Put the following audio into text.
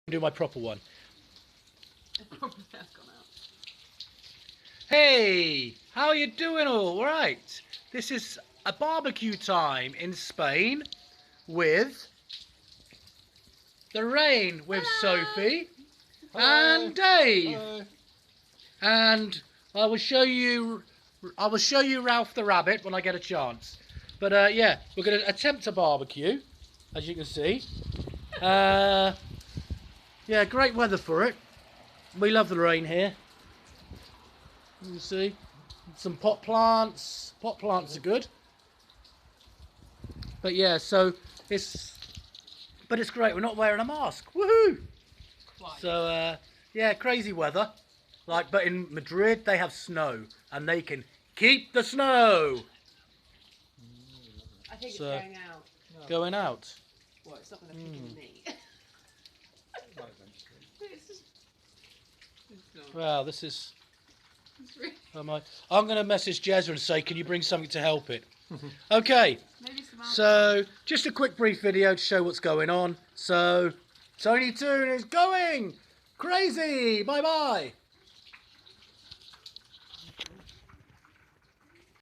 Do my proper one. It probably has gone out. Hey, how are you doing all? Right. This is a barbecue time in Spain with the rain with Hello. Sophie Hello. and Dave. Hello. And I will show you Ralph the Rabbit when I get a chance. But yeah, we're going to attempt a barbecue, as you can see. Yeah, great weather for it. We love the rain here. You can see some pot plants. Pot plants are good. But yeah, so it's great. We're not wearing a mask. Woohoo! Quite. So yeah, crazy weather. But in Madrid they have snow and they can keep the snow. I think So- it's going out. Going out. Well, it's not going to pick in me. It's just... It's not. Wow, this is. It's really... I'm going to message Jezza and say, can you bring something to help it? Okay. Maybe some So, just a quick brief video to show what's going on. So, Tony Toon is going crazy. Bye bye.